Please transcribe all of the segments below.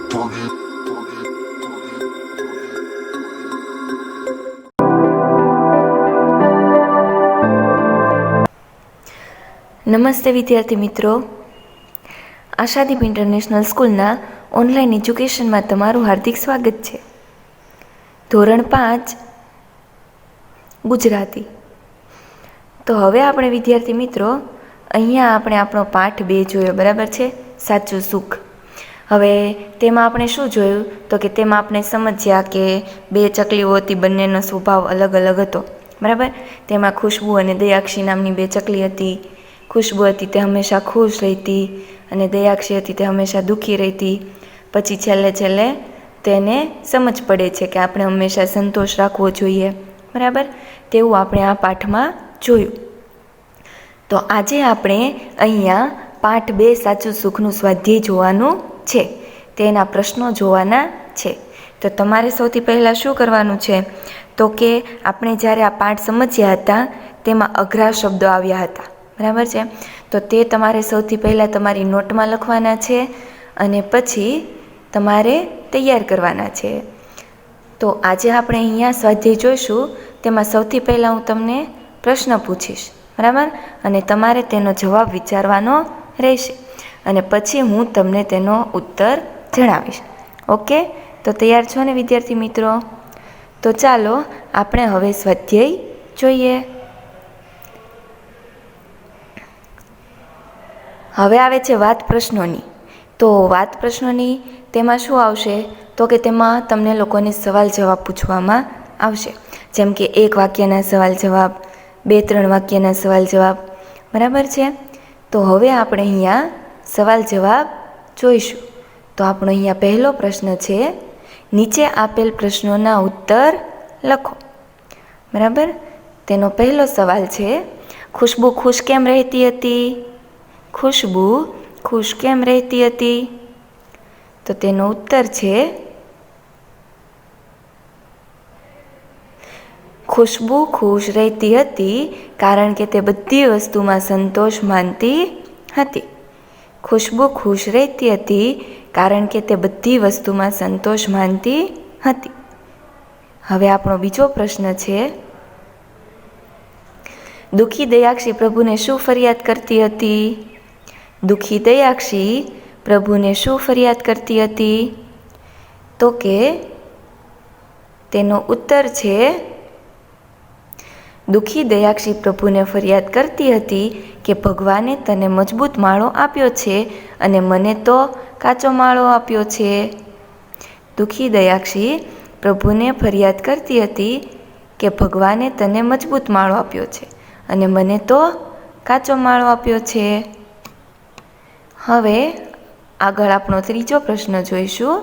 નમસ્તે વિદ્યાર્થી મિત્રો, આશાદીપ ઇન્ટરનેશનલ સ્કૂલના ઓનલાઈન એજ્યુકેશનમાં તમારું હાર્દિક સ્વાગત છે. ધોરણ 5 ગુજરાતી. તો હવે આપણે વિદ્યાર્થી મિત્રો અહીંયા આપણે આપણો પાઠ 2 જોયો, બરાબર છે, સાચું સુખ. હવે તેમાં આપણે શું જોયું તો કે તેમાં આપણે સમજ્યા કે 2 ચકલીઓ હતી, બંનેનો સ્વભાવ અલગ અલગ હતો, બરાબર. તેમાં ખુશ્બુ અને દયાક્ષી નામની 2 ચકલી હતી. ખુશ્બુ હતી તે હંમેશા ખુશ રહેતી અને દયાક્ષી હતી તે હંમેશા દુઃખી રહેતી. પછી છેલ્લે તેને સમજ પડે છે કે આપણે હંમેશા સંતોષ રાખવો જોઈએ, બરાબર. તેવું આપણે આ પાઠમાં જોયું. તો આજે આપણે અહીંયા પાઠ 2 સાચું સુખનું સ્વાધ્યાય જોવાનું છે, તેના પ્રશ્નો જોવાના છે. તો તમારે સૌથી પહેલાં શું કરવાનું છે તો કે આપણે જ્યારે આ પાઠ સમજ્યા હતા તેમાં અઘરા શબ્દો આવ્યા હતા, બરાબર છે. તો તે તમારે સૌથી પહેલાં તમારી નોટમાં લખવાના છે અને પછી તમારે તૈયાર કરવાના છે. તો આજે આપણે અહીંયા સ્વાધ્યાય જોઈશું. તેમાં સૌથી પહેલાં હું તમને પ્રશ્ન પૂછીશ, બરાબર, અને તમારે તેનો જવાબ વિચારવાનો રહેશે અને પછી હું તમને તેનો ઉત્તર જણાવીશ. ઓકે, તો તૈયાર છો ને વિદ્યાર્થી મિત્રો? તો ચાલો આપણે હવે સ્વાધ્યાય જોઈએ. હવે આવે છે વાત પ્રશ્નોની. તો વાત પ્રશ્નોની તેમાં શું આવશે તો કે તેમાં તમને લોકોને સવાલ જવાબ પૂછવામાં આવશે, જેમ કે 1 વાક્યના સવાલ જવાબ, 2-3 વાક્યના સવાલ જવાબ, બરાબર છે. તો હવે આપણે અહીંયા સવાલ જવાબ જોઈશું. તો આપણો અહીંયા પહેલો પ્રશ્ન છે, નીચે આપેલ પ્રશ્નોના ઉત્તર લખો, બરાબર. તેનો પહેલો સવાલ છે, ખુશ્બુ ખુશ કેમ રહેતી હતી? ખુશ્બુ ખુશ કેમ રહેતી હતી? તો તેનો ઉત્તર છે, ખુશ્બુ ખુશ રહેતી હતી કારણ કે તે બધી વસ્તુમાં સંતોષ માનતી હતી. ખુશ્બુ ખુશ રહેતી હતી કારણ કે તે બધી વસ્તુમાં સંતોષ માનતી હતી. હવે આપણો બીજો પ્રશ્ન છે, દુઃખી દયાક્ષી પ્રભુને શું ફરિયાદ કરતી હતી? દુઃખી દયાક્ષી પ્રભુને શું ફરિયાદ કરતી હતી? તો કે તેનો ઉત્તર છે, દુઃખી દયાક્ષી પ્રભુને ફરિયાદ કરતી હતી કે ભગવાને તને મજબૂત માળો આપ્યો છે અને મને તો કાચો માળો આપ્યો છે. દુઃખી દયાક્ષી પ્રભુને ફરિયાદ કરતી હતી કે ભગવાને તને મજબૂત માળો આપ્યો છે અને મને તો કાચો માળો આપ્યો છે. હવે આગળ આપણો ત્રીજો પ્રશ્ન જોઈશું.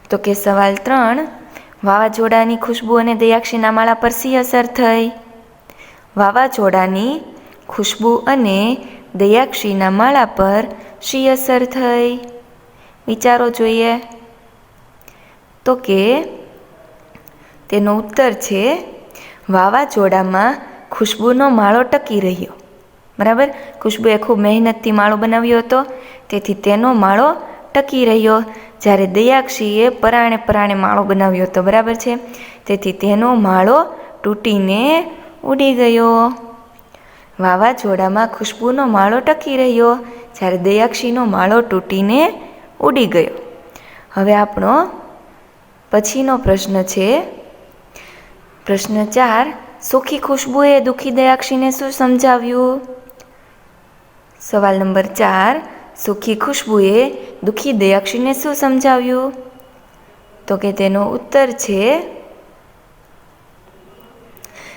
તો કે સવાલ 3, વાવાઝોડાની ખુશ્બુ અને દયાક્ષીના માળા પર શી અસર થઈ? વાવાઝોડાની ખુશ્બુ અને દયાક્ષીના માળા પર શી અસર થઈ? વિચારો જોઈએ. તો કે તેનો ઉત્તર છે, વાવાઝોડામાં ખુશ્બુનો માળો ટકી રહ્યો, બરાબર. ખુશ્બુએ ખૂબ મહેનતથી માળો બનાવ્યો હતો, તેથી તેનો માળો ટકી રહ્યો. જ્યારે દયાક્ષીએ પરાણે માળો બનાવ્યો હતો, બરાબર છે, તેથી તેનો માળો તૂટીને ઉડી ગયો. વાવાઝોડામાં ખુશ્બુનો માળો ટકી રહ્યો, જ્યારે દયાક્ષીનો માળો તૂટીને ઉડી ગયો. હવે આપણો પછીનો પ્રશ્ન છે, પ્રશ્ન 4, સુખી ખુશ્બુએ દુઃખી દયાક્ષીને શું સમજાવ્યું? સવાલ નંબર 4, સુખી ખુશ્બુએ દુઃખી દયાક્ષીને શું સમજાવ્યું? તો કે તેનો ઉત્તર છે,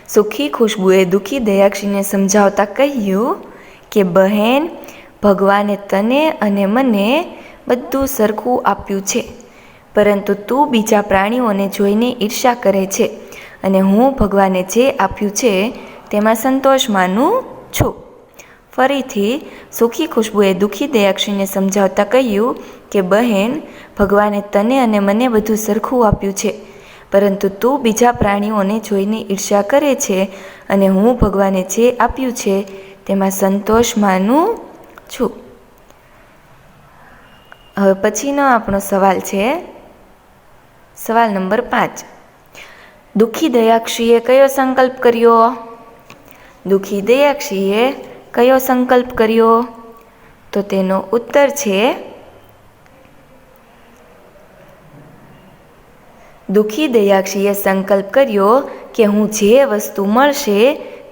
સુખી ખુશ્બુએ દુઃખી દયાક્ષીને સમજાવતા કહ્યું કે બહેન, ભગવાને તને અને મને બધું સરખું આપ્યું છે, પરંતુ તું બીજા પ્રાણીઓને જોઈને ઈર્ષા કરે છે અને હું ભગવાને જે આપ્યું છે તેમાં સંતોષ માનું છું. ફરીથી સુખી ખુશ્બુએ દુઃખી દયાક્ષીને સમજાવતા કહ્યું કે બહેન, ભગવાને તને અને મને બધું સરખું આપ્યું છે, પરંતુ તું બીજા પ્રાણીઓને જોઈને ઈર્ષા કરે છે અને હું ભગવાને જે આપ્યું છે તેમાં સંતોષ માનું છું. હવે પછીનો આપણો સવાલ છે સવાલ નંબર 5. દુઃખી દયાક્ષીએ કયો સંકલ્પ કર્યો? દુઃખી દયાક્ષીએ કયો સંકલ્પ કર્યો? તો તેનો ઉત્તર છે દુઃખી દયાક્ષીએ સંકલ્પ કર્યો કે હું જે વસ્તુ મળશે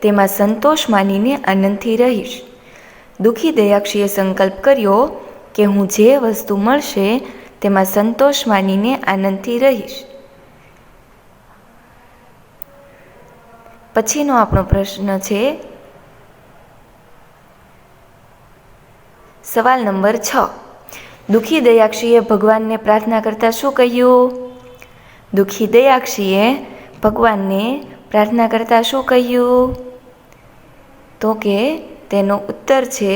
તેમાં સંતોષ માનીને આનંદથી રહીશ. દુઃખી દયાક્ષીએ સંકલ્પ કર્યો કે હું જે વસ્તુ મળશે તેમાં સંતોષ માનીને આનંદથી રહીશ. પછીનો આપણો પ્રશ્ન છે સવાલ નંબર 6. દુઃખી દયાક્ષીએ ભગવાનને પ્રાર્થના કરતા શું કહ્યું? દુઃખી દયાક્ષીએ ભગવાનને પ્રાર્થના કરતા શું કહ્યું? તો કે તેનો ઉત્તર છે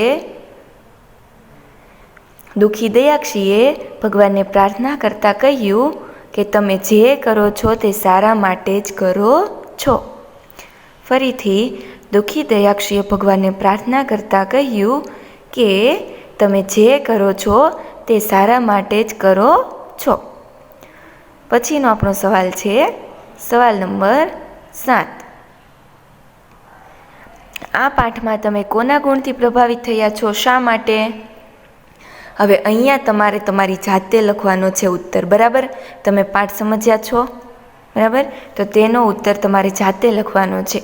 દુઃખી દયાક્ષીએ ભગવાનને પ્રાર્થના કરતા કહ્યું કે તમે જે કરો છો તે સારા માટે જ કરો છો. ફરીથી દુઃખી દયાક્ષીએ ભગવાનને પ્રાર્થના કરતા કહ્યું કે તમે જે કરો છો તે સારા માટે જ કરો છો. પછીનો આપણો સવાલ છે સવાલ નંબર 7. આ પાઠમાં તમે કોના ગુણથી પ્રભાવિત થયા છો? શા માટે? હવે અહીંયા તમારે તમારી જાતે લખવાનો છે ઉત્તર. બરાબર? તમે પાઠ સમજ્યા છો? બરાબર? તો તેનો ઉત્તર તમારે જાતે લખવાનો છે.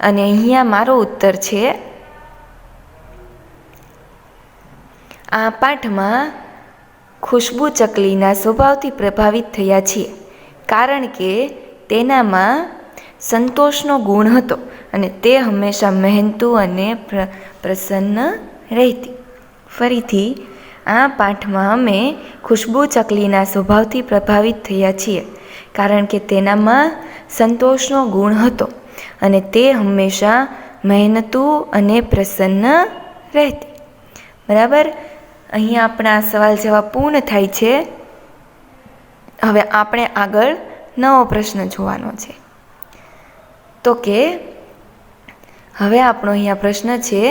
અને અહીંયા મારો ઉત્તર છે આ પાઠમાં ખુશ્બુ ચકલીના સ્વભાવથી પ્રભાવિત થયા છીએ, કારણ કે તેનામાં સંતોષનો ગુણ હતો અને તે હંમેશા મહેનતુ અને પ્રસન્ન રહેતી. ફરીથી આ પાઠમાં અમે ખુશ્બુ ચકલીના સ્વભાવથી પ્રભાવિત થયા છીએ, કારણ કે તેનામાં સંતોષનો ગુણ હતો અને તે હંમેશા મહેનતુ અને પ્રસન્ન રહેતી. બરાબર? અહીંયા આપણા સવાલ જવાબ પૂર્ણ થાય છે. હવે આપણે આગળ નવો પ્રશ્ન જોવાનો છે. તો કે હવે આપણો અહીંયા પ્રશ્ન છે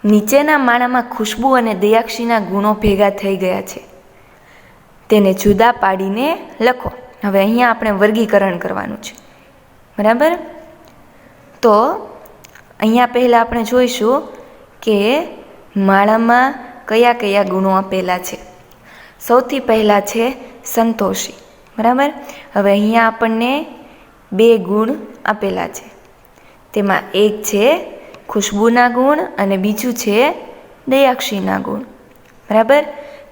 નીચેના માળામાં ખુશ્બુ અને દયાક્ષીના ગુણો ભેગા થઈ ગયા છે, તેને જુદા પાડીને લખો. હવે અહીંયા આપણે વર્ગીકરણ કરવાનું છે. બરાબર? તો અહીંયા પહેલાં આપણે જોઈશું કે માળામાં કયા કયા ગુણો આપેલા છે. સૌથી પહેલાં છે સંતોષી. બરાબર? હવે અહીંયા આપણને 2 ગુણ આપેલા છે. તેમાં એક છે ખુશ્બુના ગુણ અને બીજું છે દયાક્ષીના ગુણ. બરાબર?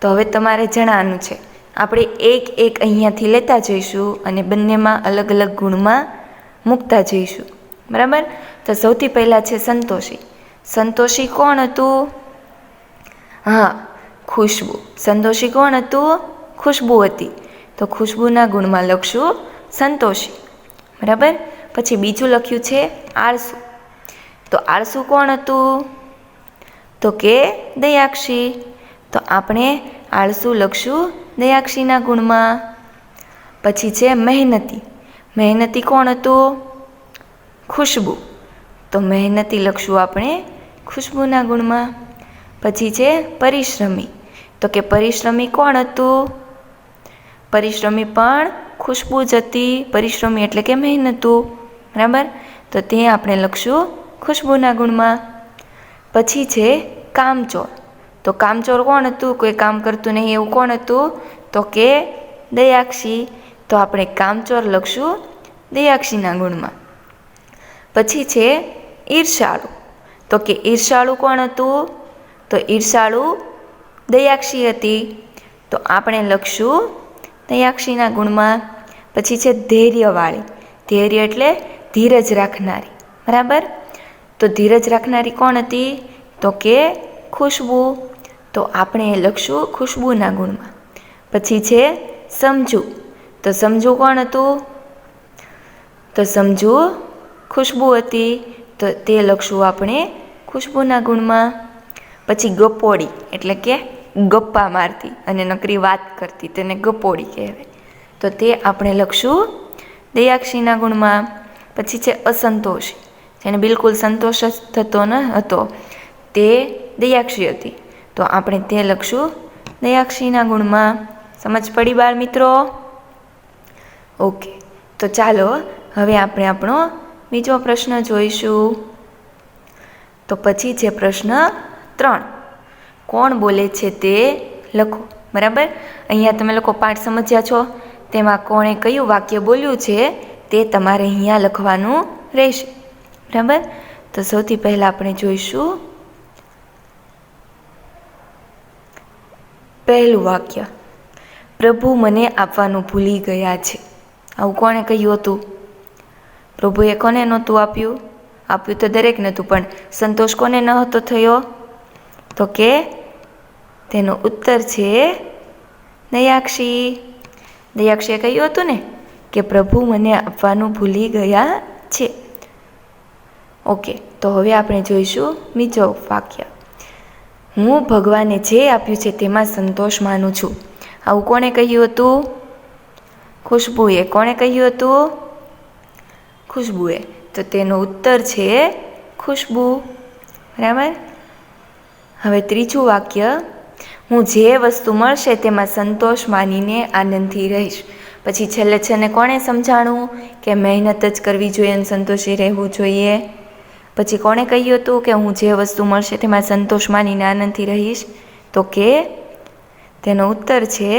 તો હવે તમારે જણાવવાનું છે. આપણે એક એક અહીંયાથી લેતા જઈશું અને બંનેમાં અલગ અલગ ગુણમાં મૂકતા જઈશું. બરાબર? તો સૌથી પહેલાં છે સંતોષી. સંતોષી કોણ હતું? હા, ખુશ્બુ. સંતોષી કોણ હતું? ખુશ્બુ હતી. તો ખુશ્બુના ગુણમાં લખશું સંતોષી. બરાબર? પછી બીજું લખ્યું છે આળસુ. તો આળસુ કોણ હતું? તો કે દયાક્ષી. તો આપણે આળસુ લખશું દયાક્ષીના ગુણમાં. પછી છે મહેનતી. મહેનતી કોણ હતું? ખુશ્બુ. તો મહેનતી લખશું આપણે ખુશ્બુના ગુણમાં. પછી છે પરિશ્રમી. તો કે પરિશ્રમી કોણ હતું? પરિશ્રમી પણ ખુશ્બુ જ હતી. પરિશ્રમી એટલે કે મહેનતુ. બરાબર? તો તે આપણે લખશું ખુશ્બુના ગુણમાં. પછી છે કામચોર. તો કામચોર કોણ હતું? કોઈ કામ કરતું નહીં એવું કોણ હતું? તો કે દયાક્ષી. તો આપણે કામચોર લખશું દયાક્ષીના ગુણમાં. પછી છે ઈર્ષાળુ. તો કે ઈર્ષાળુ કોણ હતું? તો ઈર્ષાળુ દયાક્ષી હતી. તો આપણે લખશું દયાક્ષીના ગુણમાં. પછી છે ધૈર્યવાળી. ધૈર્ય એટલે ધીરજ રાખનારી. બરાબર? તો ધીરજ રાખનારી કોણ હતી? તો કે ખુશ્બુ. તો આપણે લખશું ખુશ્બુના ગુણમાં. પછી છે સમજુ. તો સમજુ કોણ હતું? તો સમજુ ખુશ્બુ હતી. તો તે લખશું આપણે ખુશ્બુના ગુણમાં. પછી ગપોડી એટલે કે ગપ્પા મારતી અને નકરી વાત કરતી, તેને ગપોડી કહેવાય. તો તે આપણે લખશું દયાક્ષીના ગુણમાં. પછી છે અસંતોષી. જેને બિલકુલ સંતોષ જ થતો ન હતો, તે દયાક્ષી હતી. તો આપણે તે લખશું દયાક્ષીના ગુણમાં. સમજ પડી બાળ મિત્રો? ઓકે, તો ચાલો હવે આપણે આપણો બીજો પ્રશ્ન જોઈશું. તો પછી છે પ્રશ્ન 3. કોણ બોલે છે તે લખો. બરાબર, અહીંયા તમે લોકો પાઠ સમજ્યા છો, તેમાં કોણે કયું વાક્ય બોલ્યું છે તે તમારે અહીંયા લખવાનું રહેશે. બરાબર, તો સૌથી પહેલાં આપણે જોઈશું પહેલું વાક્ય. પ્રભુ મને આપવાનું ભૂલી ગયા છે. આવું કોણે કહ્યું હતું? પ્રભુએ કોને નહોતું આપ્યું? આપ્યું તો દરેક નહોતું, પણ સંતોષ કોને ન હતો થયો? તો કે તેનો ઉત્તર છે દયાક્ષી. દયાક્ષીએ કહ્યું હતું ને કે પ્રભુ મને આપવાનું ભૂલી ગયા છે. ઓકે, તો હવે આપણે જોઈશું બીજો વાક્ય. હું ભગવાને જે આપ્યું છે તેમાં સંતોષ માનું છું. આવું કોણે કહ્યું હતું? ખુશ્બુએ. કોણે કહ્યું હતું? ખુશ્બુએ. તો તેનો ઉત્તર છે ખુશ્બુ. બરાબર, હવે ત્રીજું વાક્ય. હું જે વસ્તુ મળશે તેમાં સંતોષ માનીને આનંદથી રહીશ. પછી છેલ્લે છેલ્લે કોણે સમજાણું કે મહેનત જ કરવી જોઈએ અને સંતોષી રહેવું જોઈએ? પછી કોણે કહ્યું હતું કે હું જે વસ્તુ મળશે તેમાં સંતોષ માનીને આનંદથી રહીશ? તો કે તેનો ઉત્તર છે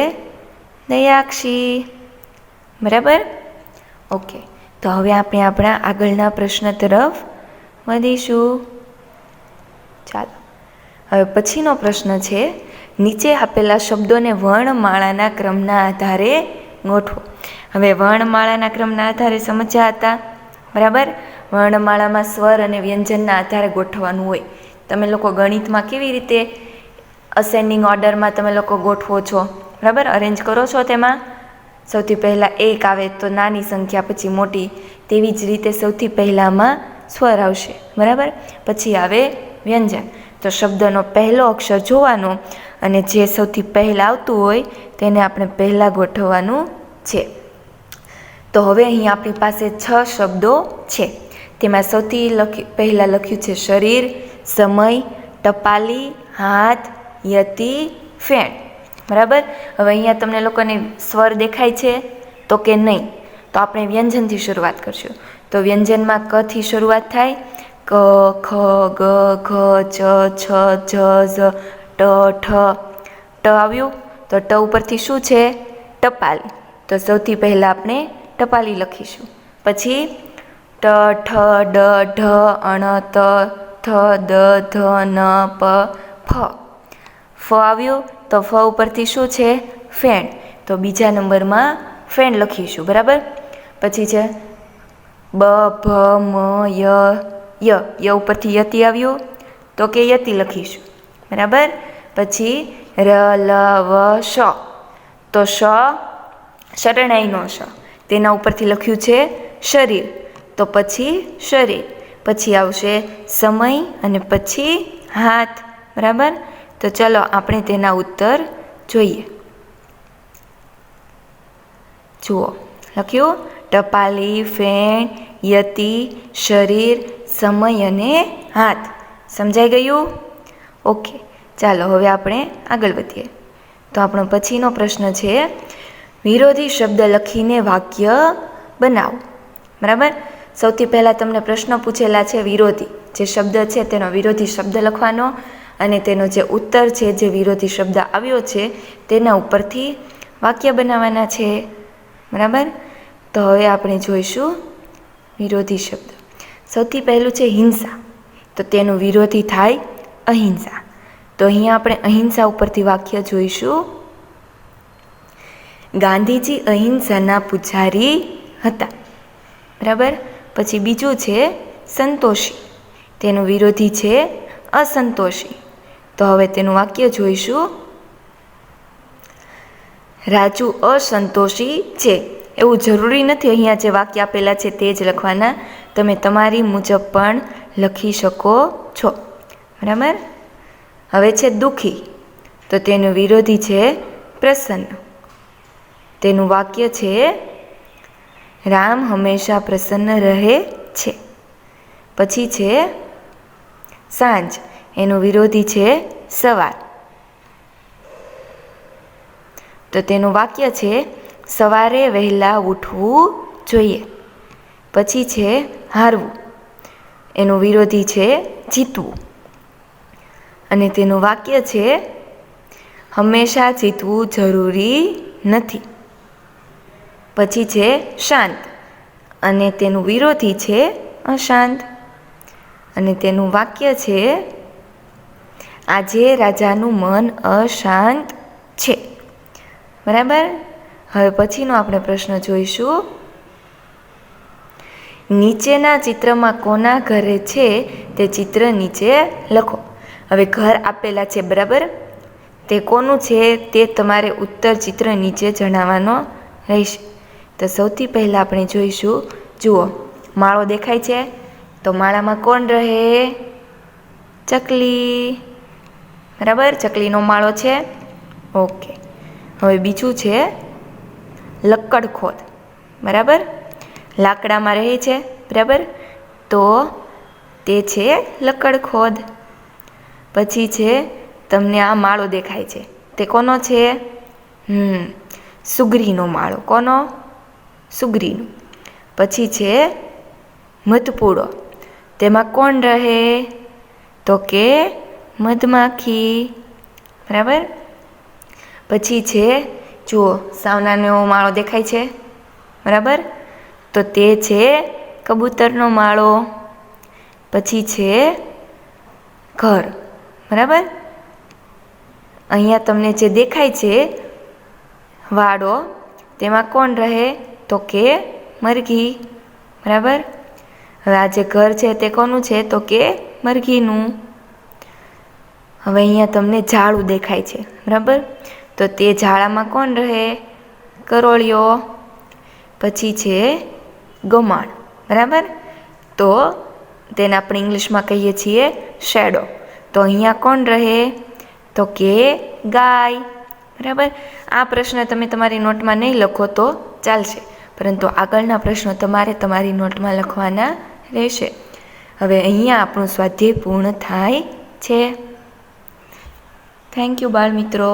દયાક્ષી. બરાબર, ઓકે, તો હવે આપણે આપણા આગળના પ્રશ્ન તરફ વધીશું. ચાલો, હવે પછીનો પ્રશ્ન છે, નીચે આપેલા શબ્દોને વર્ણમાળાના ક્રમના આધારે ગોઠવો. હવે વર્ણમાળાના ક્રમના આધારે સમજ્યા હતા. બરાબર, વર્ણમાળામાં સ્વર અને વ્યંજનના આધારે ગોઠવવાનું હોય. તમે લોકો ગણિતમાં કેવી રીતે અસેન્ડિંગ ઓર્ડરમાં તમે લોકો ગોઠવો છો? બરાબર, અરેન્જ કરો છો. તેમાં સૌથી પહેલાં 1 આવે તો નાની સંખ્યા, પછી મોટી. તેવી જ રીતે સૌથી પહેલાંમાં સ્વર આવશે. બરાબર, પછી આવે વ્યંજન. તો શબ્દનો પહેલો અક્ષર જોવાનો અને જે સૌથી પહેલાં આવતું હોય તેને આપણે પહેલાં ગોઠવવાનું છે. તો હવે અહીં આપણી પાસે 6 શબ્દો છે. તેમાં સૌથી પહેલાં લખ્યું છે શરીર, સમય, ટપાલી, હાથ, યતિ, ફેણ. બરાબર, હવે અહીંયા તમને લોકોને સ્વર દેખાય છે? તો કે નહીં. તો આપણે વ્યંજનથી શરૂઆત કરશું. તો વ્યંજનમાં કથી શરૂઆત થાય. ક, ખ, ગ, ઘ, ચ, છ, જ, ઝ, ટ, ઠ. ટ આવ્યું તો ટ ઉપરથી શું છે? ટપાલી. તો સૌથી પહેલાં આપણે ટપાલી લખીશું. પછી ટ, ઠ, ડ, ઢ, અણ, ત, થ, દ, ધ, ન, પ, ફ. ફ આવ્યું તો ફ ઉપરથી શું છે? ફેણ. તો બીજા નંબરમાં ફેણ લખીશું. બરાબર, પછી છે બ, ભ, મ, ય, ય. ય ઉપરથી યતિ આવ્યું તો કે યતિ લખીશું. બરાબર, પછી ર, લ, વ, શ. તો શ શરણાઈનો શ, તેના ઉપરથી લખ્યું છે શરીર. તો પછી શરીર. પછી આવશે સમય અને પછી હાથ. બરાબર, તો ચલો આપણે તેના ઉત્તર જોઈએ. જુઓ, લખ્યું ટપાલી, ફેણ, યતિ, શરીર, સમય અને હાથ. સમજાઈ ગયું? ઓકે, ચાલો હવે આપણે આગળ વધીએ. તો આપણો પછીનો પ્રશ્ન છે, વિરોધી શબ્દ લખીને વાક્ય બનાવો. બરાબર, સૌથી પહેલાં તમને પ્રશ્ન પૂછેલા છે વિરોધી. જે શબ્દ છે તેનો વિરોધી શબ્દ લખવાનો અને તેનો જે ઉત્તર છે, જે વિરોધી શબ્દ આવ્યો છે તેના ઉપરથી વાક્ય બનાવવાના છે. બરાબર, તો હવે આપણે જોઈશું વિરોધી શબ્દ. સૌથી પહેલું છે હિંસા. તો તેનું વિરોધી થાય અહિંસા. તો અહીંયા આપણે અહિંસા ઉપરથી વાક્ય જોઈશું. ગાંધીજી અહિંસાના પૂજારી હતા. બરાબર, પછી બીજું છે સંતોષી. તેનું વિરોધી છે અસંતોષી. તો હવે તેનું વાક્ય જોઈશું. રાજુ અસંતોષી છે. એવું જરૂરી નથી અહીંયા જે વાક્ય આપેલા છે તે જ લખવાના. તમે તમારી મુજબ પણ લખી શકો છો. બરાબર, હવે છે દુઃખી. તો તેનું વિરોધી છે પ્રસન્ન. તેનું વાક્ય છે રામ હંમેશા પ્રસન્ન રહે છે. પછી છે સાંજ. એનું વિરોધી છે સવાર. તો તેનું વાક્ય છે સવારે વહેલા ઉઠવું જોઈએ. પછી છે હારવું, એનું વિરોધી છે જીતવું. અને તેનું વાક્ય છે હંમેશા જીતવું જરૂરી નથી. પછી છે શાંત, અને તેનું વિરોધી છે અશાંત. અને તેનું વાક્ય છે આજે રાજાનું મન અશાંત છે. બરાબર. હવે પછીનો આપણે પ્રશ્ન જોઈશું. નીચેના ચિત્રમાં કોના ઘરે છે તે ચિત્ર નીચે લખો. હવે ઘર આપેલા છે, બરાબર. તે કોનું છે તે તમારે ઉત્તર ચિત્ર નીચે જણાવવાનો રહેશે. તો સૌથી પહેલાં આપણે જોઈશું, જુઓ માળો દેખાય છે, તો માળામાં કોણ રહે? ચકલી. બરાબર, ચકલીનો માળો છે. ઓકે. હવે બીજું છે લક્કડખોદ. બરાબર, લાકડામાં રહે છે, બરાબર, તો તે છે લક્કડખોદ. પછી છે તમને આ માળો દેખાય છે, તે કોનો છે? સુગરીનો માળો. કોનો? સુગરીનો. પછી છે મધપૂડો, તેમાં કોણ રહે? તો કે મધમાખી. બરાબર. પછી છે જુઓ સાવનાનો માળો દેખાય છે, બરાબર, તો તે છે કબૂતરનો માળો. પછી છે ઘર. બરાબર. અહીંયા તમને જે દેખાય છે વાડો, તેમાં કોણ રહે? તો કે મરઘી. બરાબર. હવે આ જે ઘર છે તે કોનું છે? તો કે મરઘીનું. હવે અહીંયા તમને ઝાડું દેખાય છે, બરાબર, તો તે ઝાડામાં કોણ રહે? કરોળિયો. પછી છે ગમાણ. બરાબર, તો તેને આપણે ઇંગ્લિશમાં કહીએ છીએ શેડો. તો અહીંયા કોણ રહે? તો કે ગાય. બરાબર. આ પ્રશ્ન તમે તમારી નોટમાં નહીં લખો તો ચાલશે, પરંતુ આગળના પ્રશ્નો તમારે તમારી નોટમાં લખવાના રહેશે. હવે અહીંયા આપણું સ્વાધ્યાય પૂર્ણ થાય છે. થેન્ક યુ બાળ મિત્રો.